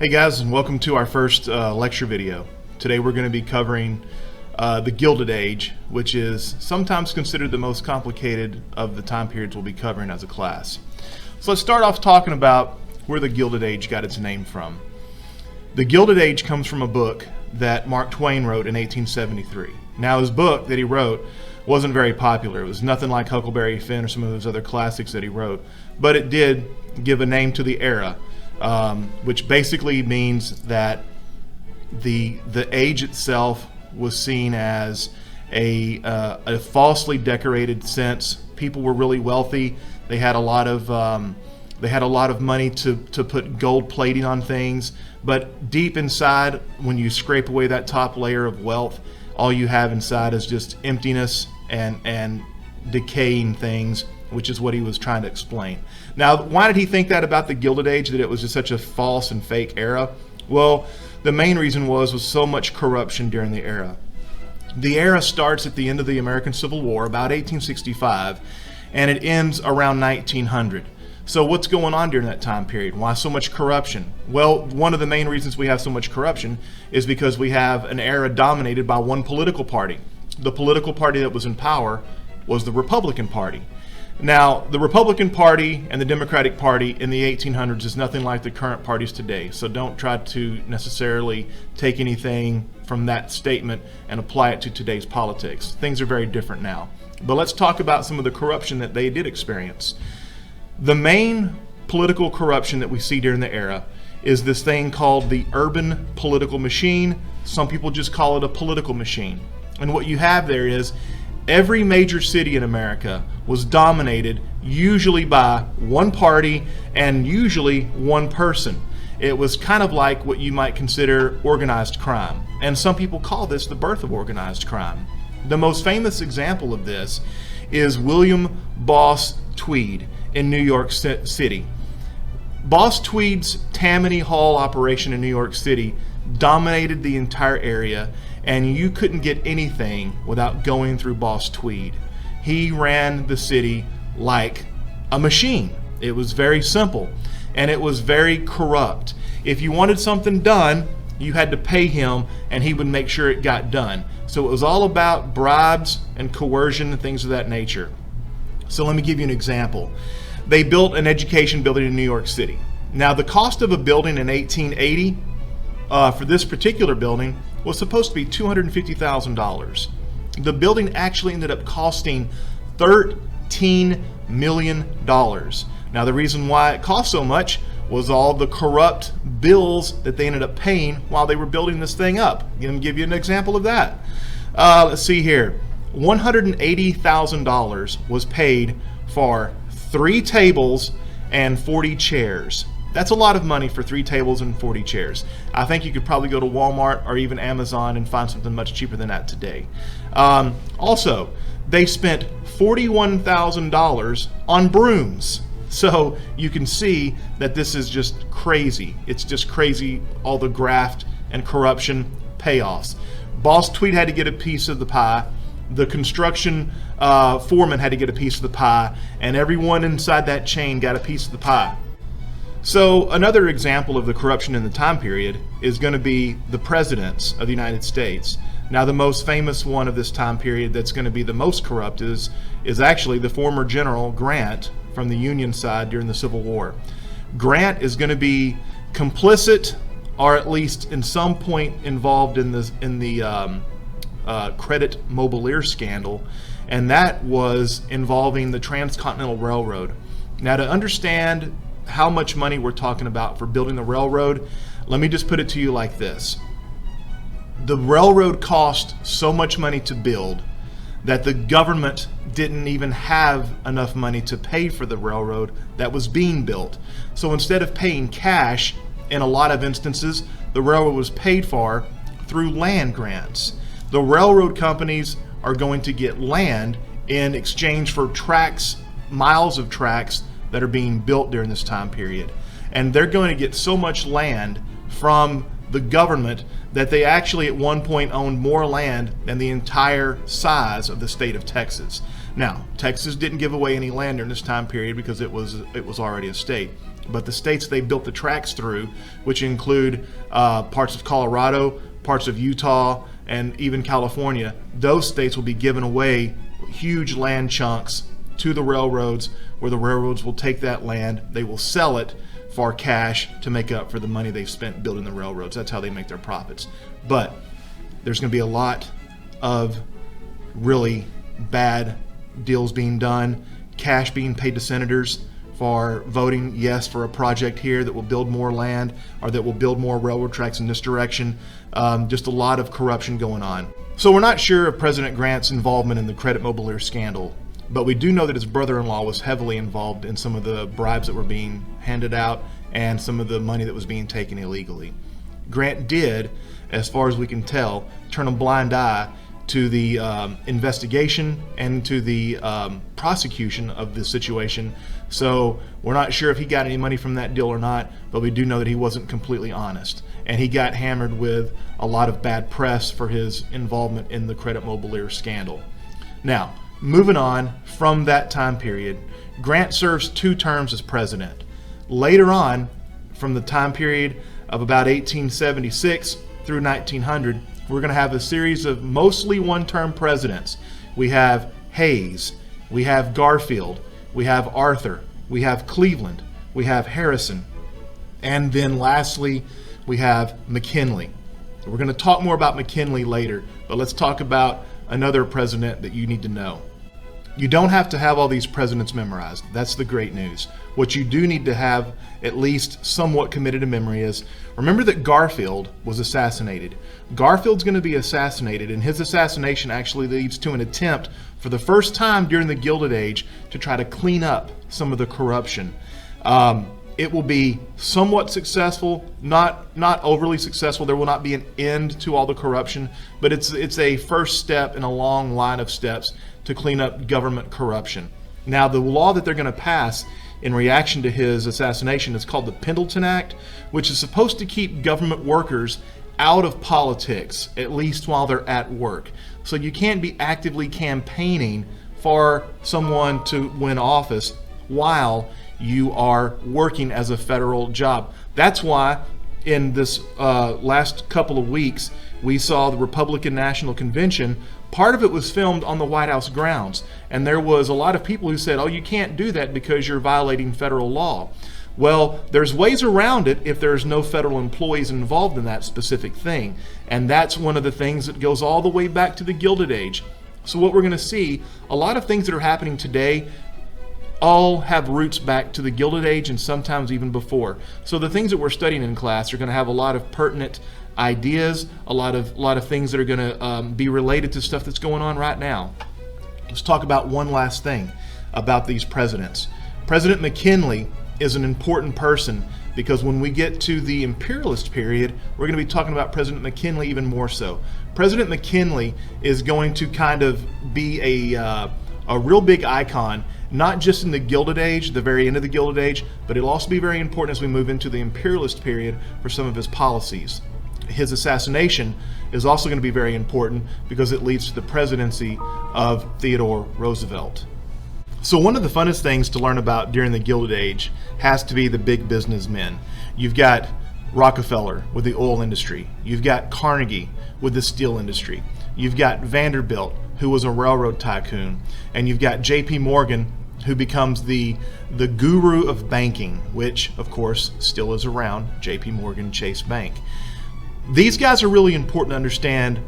Hey guys, and welcome to our first lecture video. Today we're going to be covering the Gilded Age, which is sometimes considered the most complicated of the time periods we'll be covering as a class. So let's start off talking about where the Gilded Age got its name from. The Gilded Age comes from a book that Mark Twain wrote in 1873. Now his book that he wrote wasn't very popular. It was nothing like Huckleberry Finn or some of those other classics that he wrote, but it did give a name to the era. Which basically means that the age itself was seen as a falsely decorated sense. People were really wealthy. They had a lot of money to put gold plating on things. But deep inside, when you scrape away that top layer of wealth, all you have inside is just emptiness and decaying things, which is what he was trying to explain. Now, why did he think that about the Gilded Age, that it was just such a false and fake era? Well, the main reason was so much corruption during the era. The era starts at the end of the American Civil War, about 1865, and it ends around 1900. So what's going on during that time period? Why so much corruption? Well, one of the main reasons we have so much corruption is because we have an era dominated by one political party. The political party that was in power was the Republican Party. Now, the Republican Party and the Democratic Party in the 1800s is nothing like the current parties today, so don't try to necessarily take anything from that statement and apply it to today's politics. Things are very different now. But let's talk about some of the corruption that they did experience. The main political corruption that we see during the era is this thing called the urban political machine. Some people just call it a political machine. And what you have there is every major city in America was dominated usually by one party and usually one person. It was kind of like what you might consider organized crime. And some people call this the birth of organized crime. The most famous example of this is William Boss Tweed in New York City. Boss Tweed's Tammany Hall operation in New York City dominated the entire area, and you couldn't get anything without going through Boss Tweed. He ran the city like a machine. It was very simple, and it was very corrupt. If you wanted something done, you had to pay him, and he would make sure it got done. So it was all about bribes and coercion and things of that nature. So let me give you an example. They built an education building in New York City. Now, the cost of a building in 1880 for this particular building was supposed to be $250,000. The building actually ended up costing $13 million. Now, the reason why it cost so much was all the corrupt bills that they ended up paying while they were building this thing up. I'm going to give you an example of that. Let's see here. $180,000 was paid for 3 tables and 40 chairs. That's a lot of money for 3 tables and 40 chairs. I think you could probably go to Walmart or even Amazon and find something much cheaper than that today. Also, they spent $41,000 on brooms. So you can see that this is just crazy. It's just crazy, all the graft and corruption payoffs. Boss Tweed had to get a piece of the pie. The construction foreman had to get a piece of the pie, and everyone inside that chain got a piece of the pie. So another example of the corruption in the time period is going to be the presidents of the United States. Now, the most famous one of this time period that's going to be the most corrupt is actually the former General Grant from the Union side during the Civil War. Grant is going to be complicit, or at least in some point involved in the credit mobilier scandal, and that was involving the Transcontinental Railroad. Now, to understand how much money we're talking about for building the railroad, let me just put it to you like this. The railroad cost so much money to build that the government didn't even have enough money to pay for the railroad that was being built. So instead of paying cash, in a lot of instances, the railroad was paid for through land grants. The railroad companies are going to get land in exchange for tracks, miles of tracks that are being built during this time period. And they're going to get so much land from the government that they actually at one point owned more land than the entire size of the state of Texas. Now, Texas didn't give away any land during this time period because it was already a state. but the states they built the tracks through, which include parts of Colorado, parts of Utah, and even California, those states will be giving away huge land chunks to the railroads, where the railroads will take that land, they will sell it for cash to make up for the money they've spent building the railroads. That's how they make their profits. But there's going to be a lot of really bad deals being done, cash being paid to senators for voting yes for a project here that will build more land or that will build more railroad tracks in this direction. Just a lot of corruption going on. So we're not sure of President Grant's involvement in the credit mobilier scandal, but we do know that his brother-in-law was heavily involved in some of the bribes that were being handed out and some of the money that was being taken illegally. Grant did, as far as we can tell, turn a blind eye to the investigation and to the prosecution of the situation. So we're not sure if he got any money from that deal or not, but we do know that he wasn't completely honest. And he got hammered with a lot of bad press for his involvement in the credit mobilier scandal. Now, moving on from that time period, Grant serves 2 terms as president. Later on, from the time period of about 1876 through 1900, we're going to have a series of mostly one-term presidents. We have Hayes, we have Garfield, we have Arthur, we have Cleveland, we have Harrison, and then lastly, we have McKinley. We're going to talk more about McKinley later, but let's talk about another president that you need to know. You don't have to have all these presidents memorized. That's the great news. What you do need to have at least somewhat committed to memory is, remember that Garfield was assassinated. Garfield's going to be assassinated, and his assassination actually leads to an attempt for the first time during the Gilded Age to try to clean up some of the corruption. It will be somewhat successful, not overly successful. There will not be an end to all the corruption, but it's a first step in a long line of steps to clean up government corruption. Now, the law that they're going to pass in reaction to his assassination is called the Pendleton Act, which is supposed to keep government workers out of politics, at least while they're at work. So you can't be actively campaigning for someone to win office while you are working as a federal job. That's why in this last couple of weeks, we saw the Republican National Convention. Part of it was filmed on the White House grounds, and there was a lot of people who said, oh, you can't do that because you're violating federal law. Well, there's ways around it if there's no federal employees involved in that specific thing, and that's one of the things that goes all the way back to the Gilded Age. So what we're going to see, a lot of things that are happening today all have roots back to the Gilded Age and sometimes even before. So the things that we're studying in class are going to have a lot of pertinent ideas, a lot of things that are going to be related to stuff that's going on right now. Let's talk about one last thing about these presidents. President McKinley is an important person because when we get to the imperialist period, we're going to be talking about President McKinley even more so. President McKinley is going to kind of be a real big icon, not just in the Gilded Age, the very end of the Gilded Age, but it'll also be very important as we move into the imperialist period for some of his policies. His assassination is also going to be very important because it leads to the presidency of Theodore Roosevelt. So one of the funnest things to learn about during the Gilded Age has to be the big businessmen. You've got Rockefeller with the oil industry. You've got Carnegie with the steel industry. You've got Vanderbilt, who was a railroad tycoon. And you've got J.P. Morgan, who becomes the guru of banking, which, of course, still is around, J.P. Morgan Chase Bank. These guys are really important to understand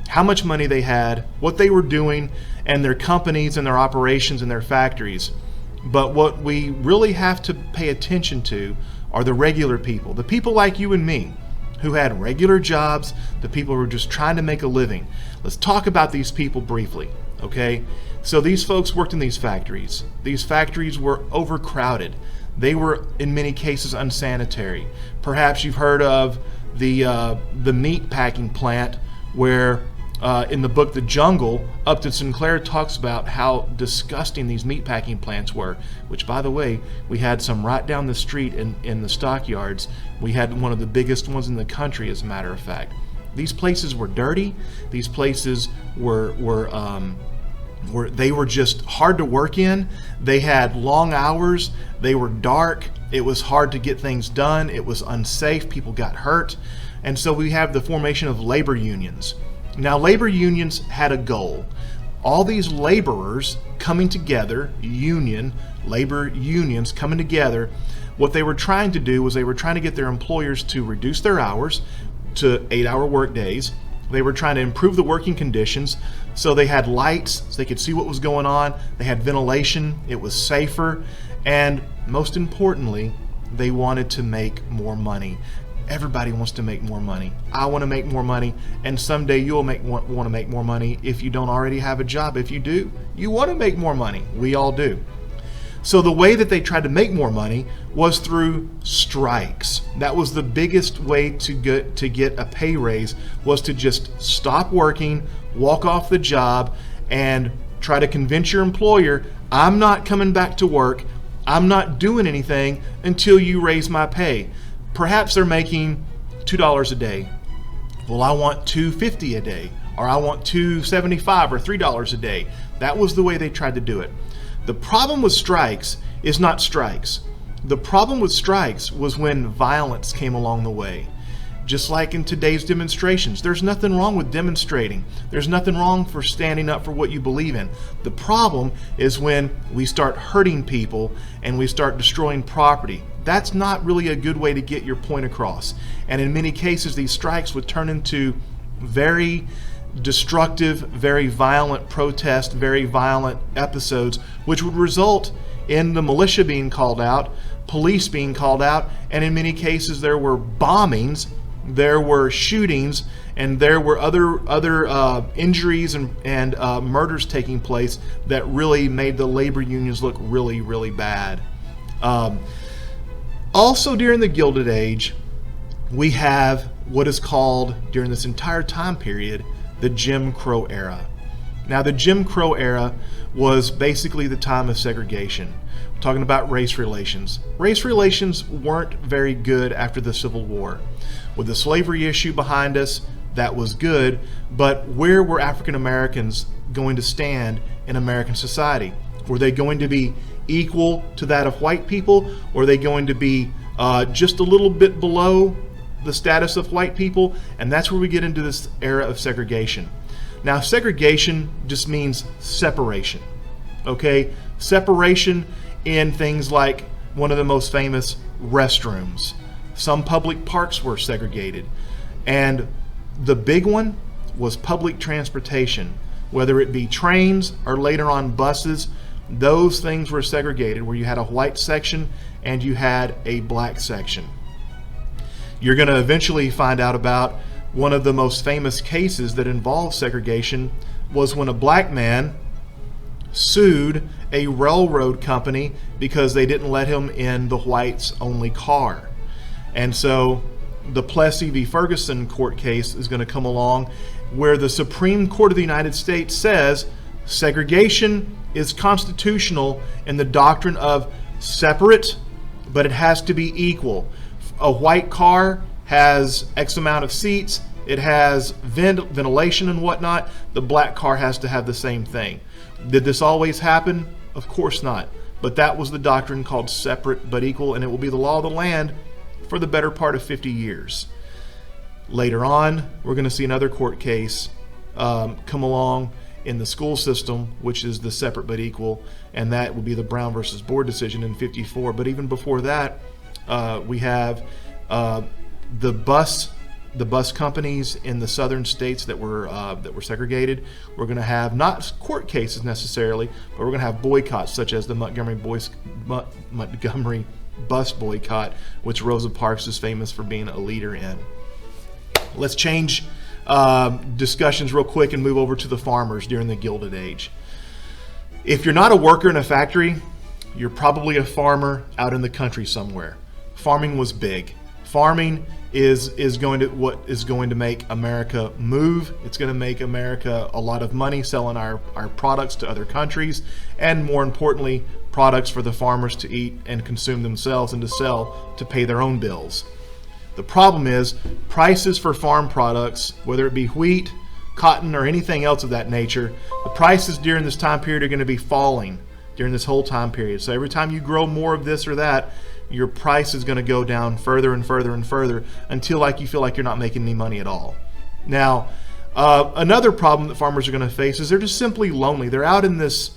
how much money they had, what they were doing, and their companies and their operations and their factories. But what we really have to pay attention to are the regular people, the people like you and me, who had regular jobs, the people who were just trying to make a living. Let's talk about these people briefly, okay? So these folks worked in these factories. These factories were overcrowded. They were, in many cases, unsanitary. Perhaps you've heard of the meat packing plant where in the book The Jungle, Upton Sinclair talks about how disgusting these meat packing plants were, which, by the way, we had some right down the street in the stockyards. We had one of the biggest ones in the country, as a matter of fact. These places were dirty. These places were just hard to work in. They had long hours. They were dark. It was hard to get things done. It was unsafe. People got hurt. And so we have the formation of labor unions. Now, labor unions had a goal. All these laborers coming together, labor unions coming together, what they were trying to do was they were trying to get their employers to reduce their hours to 8-hour work days. They were trying to improve the working conditions, so they had lights so they could see what was going on. They had ventilation. It was safer. And most importantly, they wanted to make more money. Everybody wants to make more money. I want to make more money, and someday you'll want to make more money if you don't already have a job. If you do, you want to make more money. We all do. So the way that they tried to make more money was through strikes. That was the biggest way to get a pay raise, was to just stop working, walk off the job, and try to convince your employer, I'm not coming back to work. I'm not doing anything until you raise my pay. Perhaps they're making $2 a day. Well, I want $2.50 a day, or I want $2.75 or $3 a day. That was the way they tried to do it. The problem with strikes is not strikes. The problem with strikes was when violence came along the way. Just like in today's demonstrations, there's nothing wrong with demonstrating. There's nothing wrong for standing up for what you believe in. The problem is when we start hurting people and we start destroying property. That's not really a good way to get your point across. And in many cases, these strikes would turn into very destructive, very violent protests, very violent episodes, which would result in the militia being called out, police being called out, and in many cases there were bombings, there were shootings, and there were other injuries and murders taking place that really made the labor unions look really, really bad. Also during the Gilded Age, we have what is called, during this entire time period, the Jim Crow era. Now, the Jim Crow era was basically the time of segregation. We're talking about race relations. Race relations weren't very good after the Civil War. With the slavery issue behind us, that was good, but where were African Americans going to stand in American society? Were they going to be equal to that of white people, or are they going to be just a little bit below the status of white people? And that's where we get into this era of segregation. Now, segregation just means separation, okay? Separation in things like one of the most famous restrooms. Some public parks were segregated. And the big one was public transportation, whether it be trains or later on buses. Those things were segregated, where you had a white section and you had a black section. You're going to eventually find out about one of the most famous cases that involved segregation was when a black man sued a railroad company because they didn't let him in the whites only car. And so the Plessy v. Ferguson court case is going to come along, where the Supreme Court of the United States says segregation is constitutional in the doctrine of separate, but it has to be equal. A white car has X amount of seats, it has ventilation and whatnot. The black car has to have the same thing. Did this always happen? Of course not. But that was the doctrine called separate but equal, and it will be the law of the land for the better part of 50 years. Later on, we're going to see another court case come along in the school system, which is the separate but equal, and that will be the Brown versus Board decision in 54. But even before that, we have the bus companies in the southern states that were segregated. We're going to have not court cases necessarily, but we're going to have boycotts such as the Montgomery bus boycott, which Rosa Parks is famous for being a leader in. Let's change discussions real quick and move over to the farmers during the Gilded Age. If you're not a worker in a factory, you're probably a farmer out in the country somewhere. Farming was big. Farming is going to make America move. It's going to make America a lot of money selling our products to other countries, and more importantly, products for the farmers to eat and consume themselves and to sell to pay their own bills. The problem is prices for farm products, whether it be wheat, cotton, or anything else of that nature, the prices during this time period are going to be falling during this whole time period. So every time you grow more of this or that, your price is going to go down further and further and further until like you feel like you're not making any money at all. Now, another problem that farmers are going to face is they're just simply lonely. They're out in this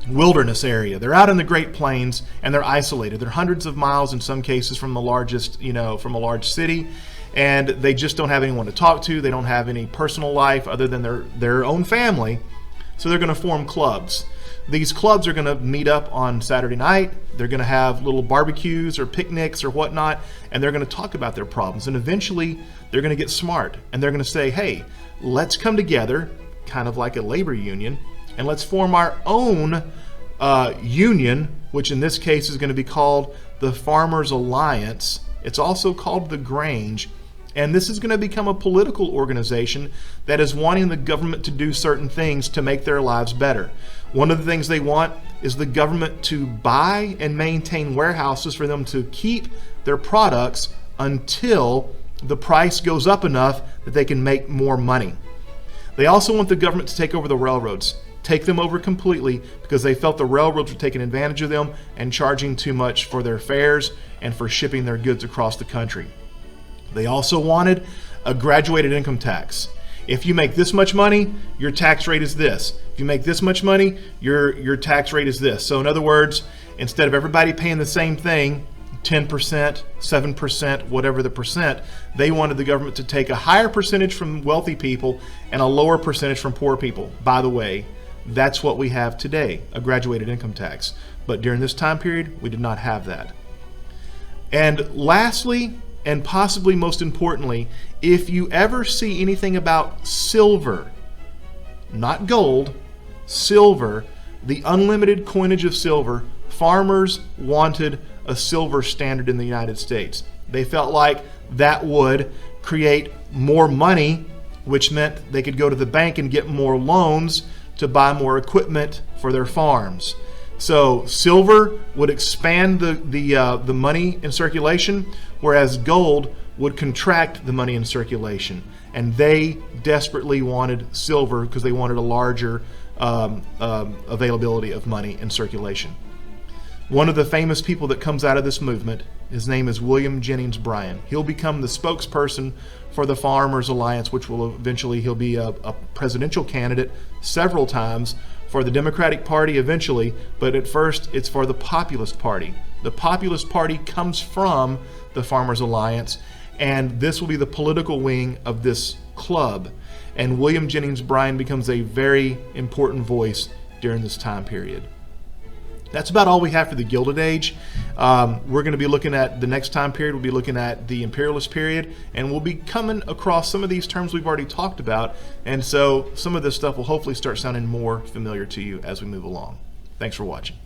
wilderness area. They're out in the Great Plains and they're isolated. They're hundreds of miles in some cases from the largest, from a large city, and they just don't have anyone to talk to. They don't have any personal life other than their own family. So they're going to form clubs. These clubs are going to meet up on Saturday night. They're going to have little barbecues or picnics or whatnot, and they're going to talk about their problems. And eventually they're going to get smart and they're going to say, hey, let's come together, kind of like a labor union, and let's form our own union, which in this case is going to be called the Farmers Alliance. It's also called the Grange. And this is going to become a political organization that is wanting the government to do certain things to make their lives better. One of the things they want is the government to buy and maintain warehouses for them to keep their products until the price goes up enough that they can make more money. They also want the government to take over the railroads, take them over completely, because they felt the railroads were taking advantage of them and charging too much for their fares and for shipping their goods across the country. They also wanted a graduated income tax. If you make this much money, your tax rate is this. If you make this much money, your tax rate is this. So in other words, instead of everybody paying the same thing, 10%, 7%, whatever the percent, they wanted the government to take a higher percentage from wealthy people and a lower percentage from poor people. By the way, that's what we have today, a graduated income tax. But during this time period, we did not have that. And lastly, and possibly most importantly, if you ever see anything about silver, not gold, silver, the unlimited coinage of silver, farmers wanted a silver standard in the United States. They felt like that would create more money, which meant they could go to the bank and get more loans to buy more equipment for their farms. So silver would expand the money in circulation, whereas gold would contract the money in circulation. And they desperately wanted silver because they wanted a larger availability of money in circulation. One of the famous people that comes out of this movement, his name is William Jennings Bryan. He'll become the spokesperson for the Farmers Alliance, which will eventually, he'll be a presidential candidate several times for the Democratic Party eventually, but at first it's for the Populist Party. The Populist Party comes from the Farmers Alliance, and this will be the political wing of this club. And William Jennings Bryan becomes a very important voice during this time period. That's about all we have for the Gilded Age. We're going to be looking at the next time period. We'll be looking at the imperialist period, and we'll be coming across some of these terms we've already talked about. And so some of this stuff will hopefully start sounding more familiar to you as we move along. Thanks for watching.